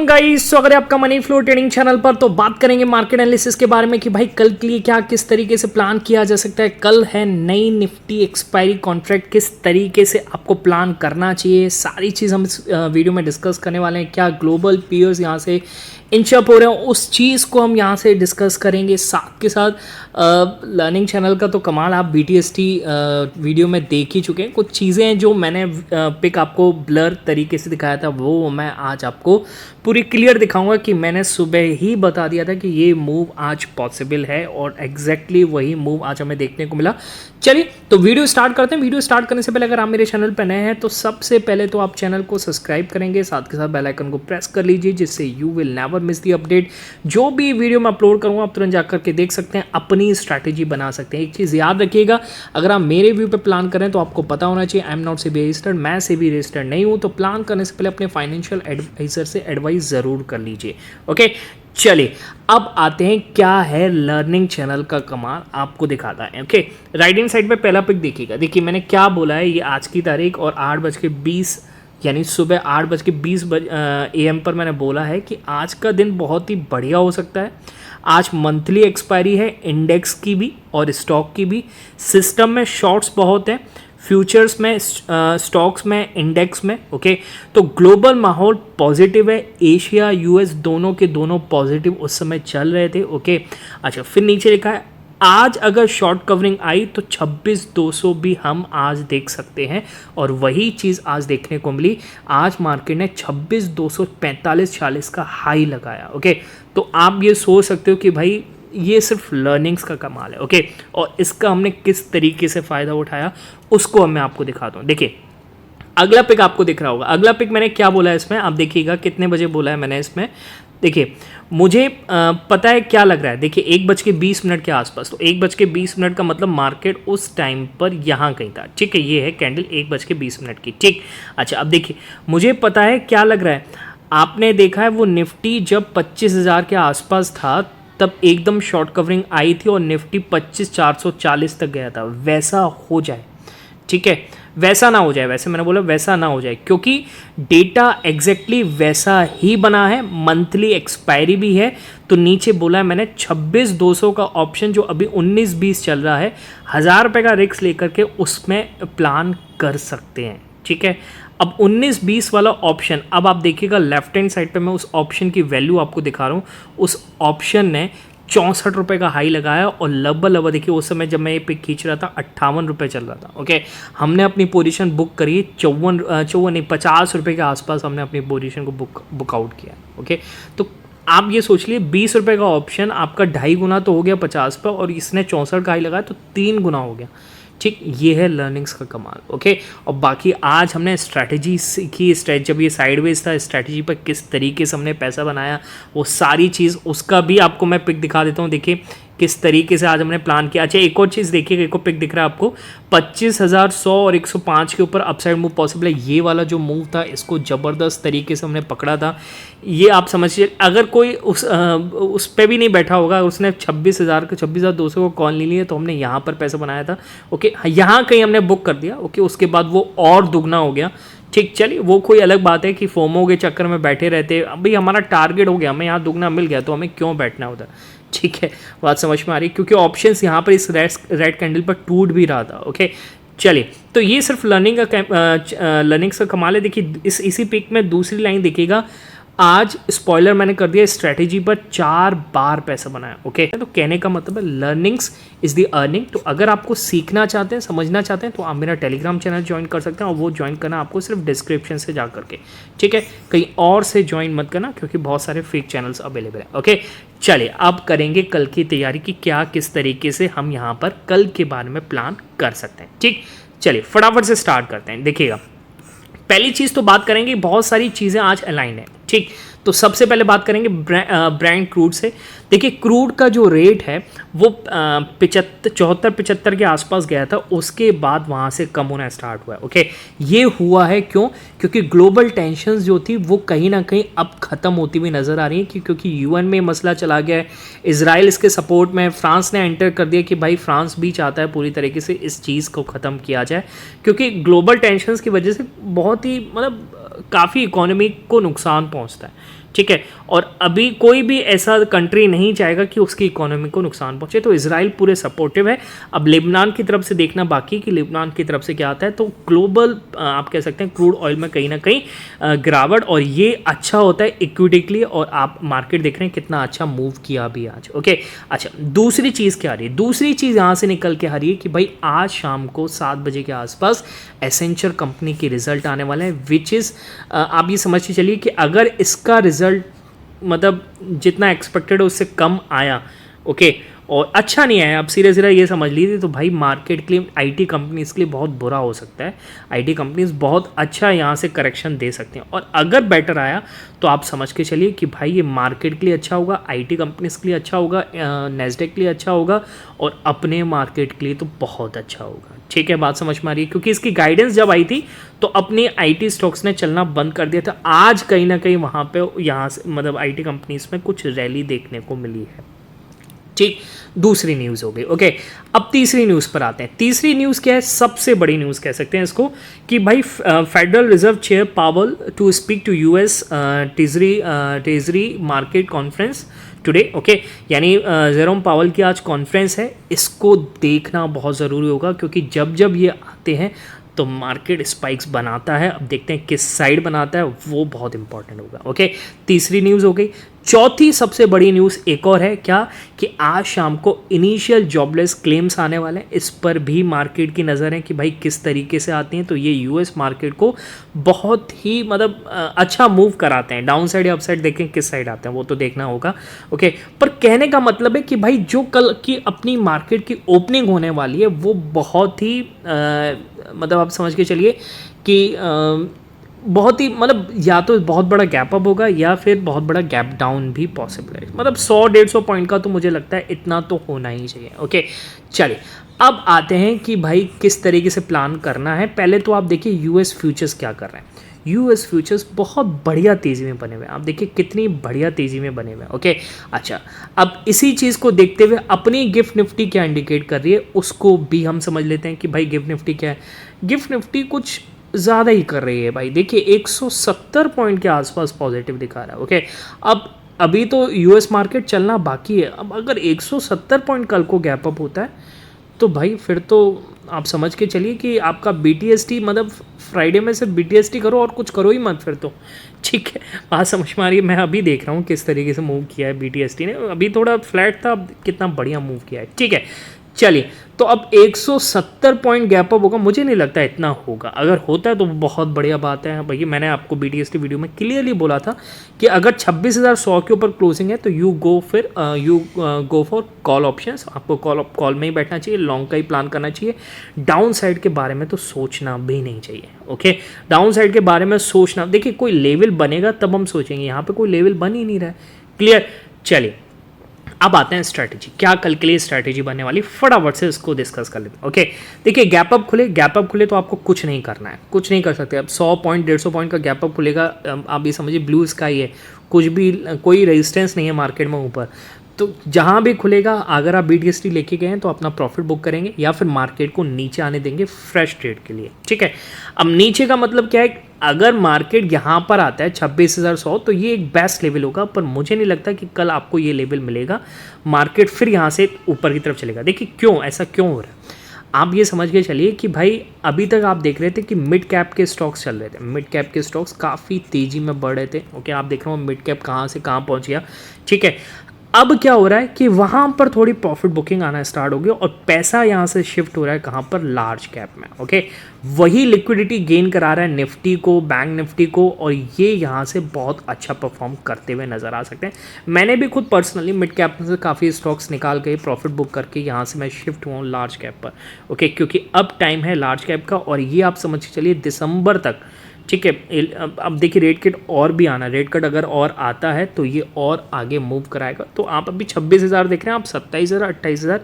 Guys, स्वागत है आपका मनी फ्लो ट्रेडिंग चैनल पर। तो बात करेंगे मार्केट एनालिसिस के बारे में कि भाई कल के लिए क्या किस तरीके से प्लान किया जा सकता है। कल है नई निफ्टी एक्सपायरी कॉन्ट्रैक्ट, किस तरीके से आपको प्लान करना चाहिए, सारी चीज़ हम इस वीडियो में डिस्कस करने वाले हैं। क्या ग्लोबल पीयर्स यहाँ से इंचअप हो रहे हैं, उस चीज़ को हम यहाँ से डिस्कस करेंगे। साथ के साथ लर्निंग चैनल का तो कमाल, आप BTST वीडियो में देख ही चुके हैं। कुछ चीज़ें जो मैंने पिक आपको ब्लर तरीके से दिखाया था वो मैं आज आपको पूरी क्लियर दिखाऊंगा कि मैंने सुबह ही बता दिया था कि ये मूव आज पॉसिबल है और एग्जैक्टली वही मूव आज हमें देखने को मिला। चलिए तो वीडियो स्टार्ट करते हैं। वीडियो स्टार्ट करने से पहले अगर आप मेरे चैनल पर नए हैं तो सबसे पहले तो आप चैनल को सब्सक्राइब करेंगे, साथ के साथ बेल आइकन को प्रेस कर लीजिए जिससे you will never miss the update. जो भी वीडियो मैं अपलोड करूँगा आप तुरंत जाकर के देख सकते हैं, अपनी स्ट्रैटेजी बना सकते हैं। एक चीज़ याद रखिएगा, अगर आप मेरे व्यू पे प्लान करें तो आपको पता होना चाहिए I am not SEBI registered, मैं सेबी रजिस्टर्ड नहीं हूँ। तो प्लान करने से पहले अपने फाइनेंशियल एडवाइजर से एडवाइस ज़रूर कर लीजिए। ओके, चलिए अब आते हैं क्या है लर्निंग चैनल का कमाल, आपको दिखाता है। ओके, राइट हैंड साइड पे पहला पिक देखिएगा। देखिए मैंने क्या बोला है, ये आज की तारीख और 8:20 यानी सुबह 8:20 AM पर मैंने बोला है कि आज का दिन बहुत ही बढ़िया हो सकता है। आज मंथली एक्सपायरी है, इंडेक्स की भी और स्टॉक की भी। सिस्टम में शॉर्ट्स बहुत हैं, फ्यूचर्स में, स्टॉक्स में, इंडेक्स में। ओके, तो ग्लोबल माहौल पॉजिटिव है। एशिया US दोनों के दोनों पॉजिटिव उस समय चल रहे थे। ओके, अच्छा फिर नीचे लिखा है आज अगर शॉर्ट कवरिंग आई तो 26,200 भी हम आज देख सकते हैं और वही चीज़ आज देखने को मिली। आज मार्केट ने 26,245-40 का हाई लगाया। ओके, तो आप ये सोच सकते हो कि भाई ये सिर्फ लर्निंग्स का कमाल है। ओके, और इसका हमने किस तरीके से फ़ायदा उठाया उसको मैं आपको दिखाता हूँ। देखिए अगला पिक आपको दिख रहा होगा। अगला पिक मैंने क्या बोला है इसमें, आप देखिएगा कितने बजे बोला है मैंने इसमें। देखिए मुझे पता है क्या लग रहा है। देखिए 1:20 के आसपास, तो 1:20 का मतलब मार्केट उस टाइम पर यहाँ कहीं था। ठीक है, ये है कैंडल 1:20 की। ठीक, अच्छा अब देखिए मुझे पता है क्या लग रहा है। आपने देखा है वो निफ्टी जब 25,000 के आसपास था तब एकदम शॉर्ट कवरिंग आई थी और निफ्टी 25,440 तक गया था। वैसा हो जाए, ठीक है, वैसा ना हो जाए। वैसे मैंने बोला वैसा ना हो जाए क्योंकि डेटा एग्जैक्टली वैसा ही बना है, मंथली एक्सपायरी भी है। तो नीचे बोला है मैंने 26,200 का ऑप्शन जो अभी 19-20 चल रहा है, 1,000 रुपये का रिस्क लेकर के उसमें प्लान कर सकते हैं। ठीक है, अब 19-20 वाला ऑप्शन, अब आप देखिएगा लेफ्ट हैंड साइड पे मैं उस ऑप्शन की वैल्यू आपको दिखा रहा हूँ। उस ऑप्शन ने 64 रुपये का हाई लगाया और लगभग देखिए उस समय जब मैं ये पिक खींच रहा था 58 रुपये चल रहा था। ओके, हमने अपनी पोजीशन बुक करी 50 रुपये के आसपास हमने अपनी पोजीशन को बुक आउट किया। ओके, तो आप ये सोच लिए 20 रुपये का ऑप्शन आपका 2.5 गुना तो हो गया 50 पर, और इसने 64 का हाई लगाया तो 3 गुना हो गया। ठीक, ये है लर्निंग्स का कमाल। ओके, और बाकी आज हमने स्ट्रैटेजी सीखी। जब ये साइडवेज था, स्ट्रैटेजी पर किस तरीके से हमने पैसा बनाया, वो सारी चीज़ उसका भी आपको मैं पिक दिखा देता हूँ। देखिए किस तरीके से आज हमने प्लान किया। अच्छा एक और चीज़ देखिएगा, एक और पिक दिख रहा है आपको, 25,100 और 105 के ऊपर अपसाइड मूव पॉसिबल है। ये वाला जो मूव था इसको ज़बरदस्त तरीके से हमने पकड़ा था। ये आप समझिए अगर कोई उस पर भी नहीं बैठा होगा, उसने 26,200 को कॉल नहीं लिया तो हमने यहाँ पर पैसा बनाया था। ओके, यहाँ कहीं हमने बुक कर दिया। ओके, उसके बाद वो और दुगना हो गया। ठीक, चलिए वो कोई अलग बात है कि फोमो के चक्कर में बैठे रहते। अभी हमारा टारगेट हो गया, हमें यहाँ दुगना मिल गया तो हमें क्यों बैठना होता। ठीक है, बात समझ में आ रही है, क्योंकि ऑप्शंस यहाँ पर इस रेड कैंडल पर टूट भी रहा था। ओके, चलिए तो ये सिर्फ लर्निंग्स का कमाल है। देखिए इसी पिक में दूसरी लाइन देखिएगा, आज स्पॉइलर मैंने कर दिया, स्ट्रैटेजी पर 4 बार पैसा बनाया। ओके, तो कहने का मतलब है लर्निंग्स इज द अर्निंग। तो अगर आपको सीखना चाहते हैं, समझना चाहते हैं तो आप मेरा टेलीग्राम चैनल ज्वाइन कर सकते हैं, और वो ज्वाइन करना आपको सिर्फ डिस्क्रिप्शन से जा करके। ठीक है, कहीं और से ज्वाइन मत करना क्योंकि बहुत सारे फेक चैनल्स अवेलेबल है। ओके, चलिए अब करेंगे कल की तैयारी की क्या किस तरीके से हम यहाँ पर कल के बारे में प्लान कर सकते हैं। ठीक, चलिए फटाफट से स्टार्ट करते हैं। देखिएगा पहली चीज़ तो बात करेंगे, बहुत सारी चीज़ें आज अलाइन है। ठीक, तो सबसे पहले बात करेंगे ब्रांड क्रूड से। देखिए क्रूड का जो रेट है वो 74-75 के आसपास गया था, उसके बाद वहाँ से कम होना स्टार्ट हुआ है। ओके, ये हुआ है क्यों? क्योंकि ग्लोबल टेंशंस जो थी वो कहीं ना कहीं अब ख़त्म होती हुई नज़र आ रही है, क्योंकि UN में मसला चला गया है, इजराइल इसके सपोर्ट में, फ्रांस ने एंटर कर दिया कि भाई फ्रांस भी चाहता है पूरी तरीके से इस चीज़ को ख़त्म किया जाए, क्योंकि ग्लोबल टेंशंस की वजह से बहुत ही काफ़ी इकोनॉमी को नुकसान पहुँचता है। ठीक है। और अभी कोई भी ऐसा कंट्री नहीं चाहेगा कि उसकी इकोनॉमी को नुकसान पहुंचे, तो इजराइल पूरे सपोर्टिव है। अब लेबनान की तरफ से देखना बाकी कि लेबनान की तरफ से क्या आता है। तो ग्लोबल आप कह सकते हैं क्रूड ऑयल में कहीं ना कहीं गिरावट, और ये अच्छा होता है इक्विटी, और आप मार्केट देख रहे हैं कितना अच्छा मूव किया अभी आज। ओके, अच्छा दूसरी चीज़ क्या आ रही है, दूसरी चीज़ यहाँ से निकल के आ रही है कि भाई आज शाम को 7 बजे के आसपास एसेंचर कंपनी के रिजल्ट आने वाले हैं, विच इज़ आप ये समझ के चलिए कि अगर इसका रिजल्ट मतलब जितना एक्सपेक्टेड है उससे कम आया, ओके, और अच्छा नहीं आया, अब सीधे सीधे ये समझ लीजिए, तो भाई मार्केट के लिए, आईटी कंपनीज के लिए बहुत बुरा हो सकता है। आईटी कंपनीज बहुत अच्छा यहाँ से करेक्शन दे सकते हैं, और अगर बेटर आया तो आप समझ के चलिए कि भाई ये मार्केट के लिए अच्छा होगा, आईटी कंपनीज के लिए अच्छा होगा, नेस्डेक के लिए अच्छा होगा, और अपने मार्केट के लिए तो बहुत अच्छा होगा। ठीक है, बात समझ में आ रही है, क्योंकि इसकी गाइडेंस जब आई थी तो अपने आईटी स्टॉक्स ने चलना बंद कर दिया था। आज कहीं ना कहीं वहाँ पे यहाँ से मतलब आईटी कंपनीज में कुछ रैली देखने को मिली है। ठीक, दूसरी न्यूज़ हो गई। ओके, अब तीसरी न्यूज़ पर आते हैं। तीसरी न्यूज़ क्या है, सबसे बड़ी न्यूज़ कह सकते हैं इसको, कि भाई federal reserve chair Powell to speak to US treasury market conference today. Okay, यानी जेरोम पावल की आज कॉन्फ्रेंस है, इसको देखना बहुत ज़रूरी होगा, क्योंकि जब जब ये आते हैं तो मार्केट स्पाइक्स बनाता है। अब देखते हैं किस साइड बनाता है, वो बहुत इंपॉर्टेंट होगा। ओके, तीसरी न्यूज़ हो गई। चौथी सबसे बड़ी न्यूज़ एक और है, क्या कि आज शाम को इनिशियल जॉबलेस क्लेम्स आने वाले हैं। इस पर भी मार्केट की नज़र है कि भाई किस तरीके से आती हैं, तो ये यूएस मार्केट को बहुत ही मतलब अच्छा मूव कराते हैं। डाउन साइड या अप साइड देखें किस साइड आते हैं वो तो देखना होगा। ओके, पर कहने का मतलब है कि भाई जो कल की अपनी मार्केट की ओपनिंग होने वाली है वो बहुत ही मतलब आप समझ के चलिए कि बहुत ही मतलब या तो बहुत बड़ा गैप अप होगा या फिर बहुत बड़ा गैप डाउन भी पॉसिबल है। मतलब 100-150 पॉइंट का तो मुझे लगता है इतना तो होना ही चाहिए। ओके, चलिए अब आते हैं कि भाई किस तरीके से प्लान करना है। पहले तो आप देखिए यूएस फ्यूचर्स क्या कर रहे हैं। यूएस फ्यूचर्स बहुत बढ़िया तेज़ी में बने हुए हैं, आप देखिए कितनी बढ़िया तेज़ी में बने हुए हैं। ओके, अच्छा अब इसी चीज़ को देखते हुए अपनी गिफ्ट निफ्टी क्या इंडिकेट कर रही है उसको भी हम समझ लेते हैं कि भाई गिफ्ट निफ्टी क्या है। गिफ्ट निफ्टी कुछ ज़्यादा ही कर रही है भाई, देखिए 170 पॉइंट के आसपास पॉजिटिव दिखा रहा है। ओके, अब अभी तो यूएस मार्केट चलना बाकी है। अब अगर 170 पॉइंट कल को गैप अप होता है तो भाई फिर तो आप समझ के चलिए कि आपका बीटीएसटी मतलब फ्राइडे में सिर्फ बीटीएसटी करो और कुछ करो ही मत फिर तो। ठीक है, बात समझ में आ रही है। मैं अभी देख रहा हूँ किस तरीके से मूव किया है बीटीएसटी ने, अभी थोड़ा फ्लैट था, अब कितना बढ़िया मूव किया है। ठीक है, चलिए तो अब 170 पॉइंट गैप अप होगा, मुझे नहीं लगता इतना होगा, अगर होता है तो बहुत बढ़िया बात है। भैया मैंने आपको बीटीएसटी वीडियो में क्लियरली बोला था कि अगर 26,100 के ऊपर क्लोजिंग है तो you go for call options, आपको कॉल में ही बैठना चाहिए, लॉन्ग का ही प्लान करना चाहिए। डाउन साइड के बारे में तो सोचना भी नहीं चाहिए। ओके, डाउन साइड के बारे में सोचना, देखिए कोई लेवल बनेगा तब हम सोचेंगे, यहाँ पे कोई लेवल बन ही नहीं रहा है। क्लियर, चलिए अब आते हैं स्ट्रैटेजी, क्या कल के लिए स्ट्रैटेजी बनने वाली, फटाफट से इसको डिस्कस कर लेते हैं। ओके, देखिए गैप अप खुले तो आपको कुछ नहीं करना है, कुछ नहीं कर सकते। अब 100 पॉइंट 150 पॉइंट का गैप अप खुलेगा, आप ये समझिए ब्लू स्काई है, कुछ भी कोई रेजिस्टेंस नहीं है मार्केट में ऊपर, तो जहाँ भी खुलेगा अगर आप बीटीएसटी लेके गए हैं तो अपना प्रॉफिट बुक करेंगे या फिर मार्केट को नीचे आने देंगे फ्रेश ट्रेड के लिए। ठीक है, अब नीचे का मतलब क्या है, अगर मार्केट यहाँ पर आता है 26,100 तो ये एक बेस्ट लेवल होगा, पर मुझे नहीं लगता कि कल आपको ये लेवल मिलेगा, मार्केट फिर यहाँ से ऊपर की तरफ चलेगा। देखिए क्यों ऐसा क्यों हो रहा है, आप ये समझ के चलिए कि भाई अभी तक आप देख रहे थे कि मिड कैप के स्टॉक्स चल रहे थे, मिड कैप के स्टॉक्स काफ़ी तेज़ी में बढ़ रहे थे। ओके, आप देख रहे हो मिड कैप कहाँ से कहाँ पहुँच गया। ठीक है, अब क्या हो रहा है कि वहाँ पर थोड़ी प्रॉफिट बुकिंग आना स्टार्ट हो गई और पैसा यहाँ से शिफ्ट हो रहा है कहाँ पर, लार्ज कैप में। ओके, वही लिक्विडिटी गेन करा रहा है निफ्टी को, बैंक निफ्टी को, और ये यहाँ से बहुत अच्छा परफॉर्म करते हुए नज़र आ सकते हैं। मैंने भी खुद पर्सनली मिड कैप में से काफ़ी स्टॉक्स निकाल के प्रॉफिट बुक करके यहाँ से मैं शिफ्ट हुआ हूँ लार्ज कैप पर। ओके, क्योंकि अब टाइम है लार्ज कैप का, और ये आप समझ के चलिए दिसंबर तक। ठीक है, अब देखिए रेट कट और भी आना, रेट कट अगर और आता है तो ये और आगे मूव कराएगा। तो आप अभी 26,000 देख रहे हैं, आप 27,000 28,000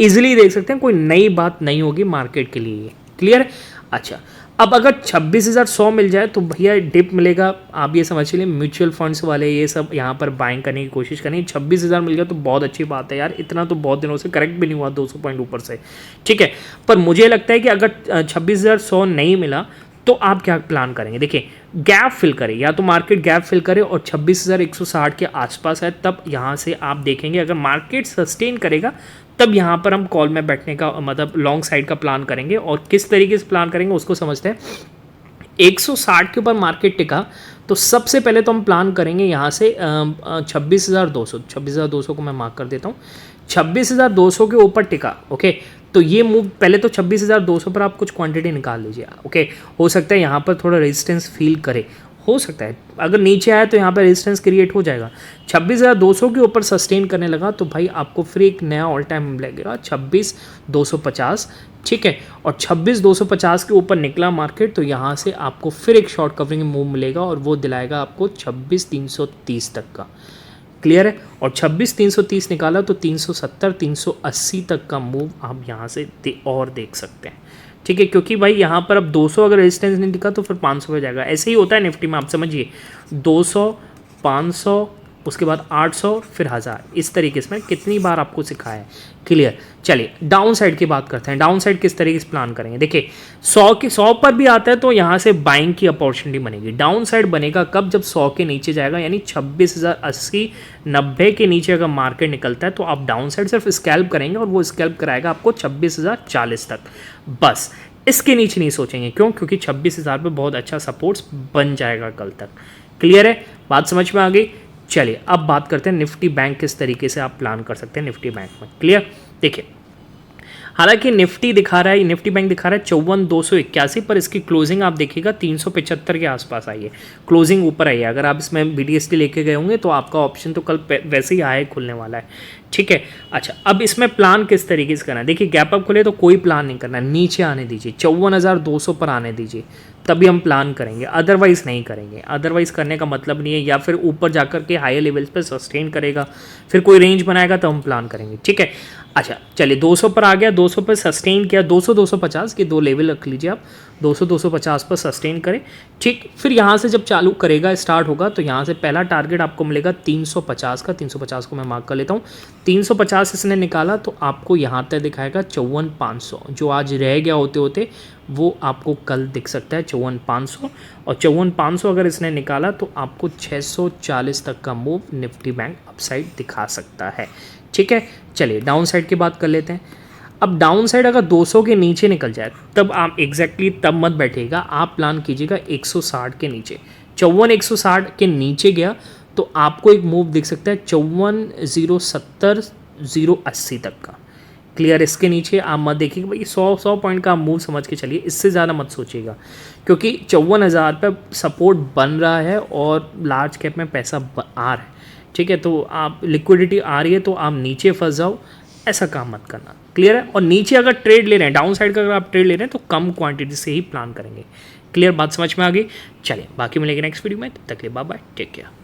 ईजिली देख सकते हैं, कोई नई बात नहीं होगी मार्केट के लिए। क्लियर, अच्छा अब अगर 26,100 मिल जाए तो भैया डिप मिलेगा, आप ये समझ लीजिए म्यूचुअल फंड्स वाले ये सब यहाँ पर बाइंग करने की कोशिश करेंगे। 26,000 मिल गया तो बहुत अच्छी बात है यार, इतना तो बहुत दिनों से करेक्ट भी नहीं हुआ 200 पॉइंट ऊपर से। ठीक है, पर मुझे लगता है कि अगर 26,100 नहीं मिला तो आप क्या प्लान करेंगे? देखिए गैप फिल करें, या तो मार्केट गैप फिल करे और 26,160 के आसपास है, तब यहाँ से आप देखेंगे अगर मार्केट सस्टेन करेगा तब यहाँ पर हम कॉल में बैठने का मतलब लॉन्ग साइड का प्लान करेंगे। और किस तरीके से प्लान करेंगे उसको समझते हैं। 160 के ऊपर मार्केट टिका तो सबसे पहले तो हम प्लान करेंगे यहाँ से 26,200 को मैं मार्क कर देता हूँ। 26,200 के ऊपर टिका, ओके, तो ये मूव पहले तो 26,200 पर आप कुछ क्वांटिटी निकाल लीजिए, ओके। हो सकता है यहाँ पर थोड़ा रेजिस्टेंस फील करे, हो सकता है अगर नीचे आए तो यहाँ पर रेजिस्टेंस क्रिएट हो जाएगा। 26,200 के ऊपर सस्टेन करने लगा तो भाई आपको फिर एक नया ऑल टाइम लगेगा 26,250, ठीक है। और 26,250 के ऊपर निकला मार्केट तो यहाँ से आपको फिर एक शॉर्ट कवरिंग मूव मिलेगा और वो दिलाएगा आपको 26,330 तक का। क्लियर है? और 26,330 निकाला तो 370 380 तक का मूव आप यहाँ से और देख सकते हैं, ठीक है। क्योंकि भाई यहाँ पर अब 200 अगर रेजिस्टेंस नहीं दिखा तो फिर 500 हो जाएगा। ऐसे ही होता है निफ्टी में, आप समझिए 200 500 उसके बाद 800 फिर 1000, इस तरीके से मैं कितनी बार आपको सिखाया है। क्लियर? चलिए डाउन साइड की बात करते हैं। डाउन साइड किस तरीके से प्लान करेंगे? देखिए 100 पर भी आता है तो यहाँ से बाइंग की अपॉर्चुनिटी बनेगी। डाउन साइड बनेगा कब? जब 100 के नीचे जाएगा, यानी 26,080 90 के नीचे अगर मार्केट निकलता है तो आप डाउन साइड सिर्फ स्कैल्प करेंगे और वो स्कैल्प कराएगा आपको 26,040 तक, बस। इसके नीचे नहीं सोचेंगे। क्यों? क्योंकि 26,000 पे बहुत अच्छा सपोर्ट्स बन जाएगा कल तक। क्लियर है? बात समझ में आ गई? चलिए अब बात करते हैं निफ्टी बैंक किस तरीके से आप प्लान कर सकते हैं निफ्टी बैंक में। क्लियर? देखिए हालांकि निफ्टी दिखा रहा है, निफ्टी बैंक दिखा रहा है 54,281, पर इसकी क्लोजिंग आप देखिएगा 375 के आसपास आई है, क्लोजिंग ऊपर आई है। अगर आप इसमें BDST लेके गए होंगे तो आपका ऑप्शन तो कल वैसे ही हाई खुलने वाला है, ठीक है। अच्छा अब इसमें प्लान किस तरीके से करना है? देखिए गैप अप खुले तो कोई प्लान नहीं करना है, नीचे आने दीजिए, 54,200 पर आने दीजिए, तभी हम प्लान करेंगे, अदरवाइज नहीं करेंगे। अदरवाइज करने का मतलब नहीं है, या फिर ऊपर जाकर के हायर लेवल्स पे सस्टेन करेगा फिर कोई रेंज बनाएगा तो हम प्लान करेंगे, ठीक है। अच्छा चलिए 200 पर आ गया, 200 पर सस्टेन किया, 200 250 के 2 लेवल रख लीजिए आप, 200 250 पर सस्टेन करें, ठीक। फिर यहाँ से जब चालू करेगा स्टार्ट होगा तो यहाँ से पहला टारगेट आपको मिलेगा 350 का, 350 को मैं मार्क कर लेता हूँ। 350 इसने निकाला तो आपको यहाँ तक दिखाएगा 54,500, जो आज रह गया होते होते वो आपको कल दिख सकता है 54,500, और 54,500 अगर इसने निकाला तो आपको 640 तक का मूव निफ्टी बैंक अपसाइड दिखा सकता है, ठीक है। चलिए डाउन साइड की बात कर लेते हैं। अब डाउन साइड अगर 200 के नीचे निकल जाए तब आप एग्जैक्टली तब मत बैठिएगा, आप प्लान कीजिएगा 160 के नीचे। 54,160 के नीचे गया तो आपको एक मूव दिख सकता है 54,070 080 तक का। क्लियर? इसके नीचे आप मत देखिएगा भाई, 100 पॉइंट का मूव समझ के चलिए, इससे ज़्यादा मत सोचिएगा, क्योंकि 54,000 पे सपोर्ट बन रहा है और लार्ज कैप में पैसा आ रहा है, ठीक है। तो आप लिक्विडिटी आ रही है तो आप नीचे फंस जाओ, ऐसा काम मत करना। क्लियर है? और नीचे अगर ट्रेड ले रहे हैं, डाउन साइड का अगर आप ट्रेड ले रहे हैं तो कम क्वांटिटी से ही प्लान करेंगे। क्लियर? बात समझ में आ गई? चलिए बाकी मिलेंगे नेक्स्ट वीडियो में, तब तक के लिए बाय बाय, टेक केयर।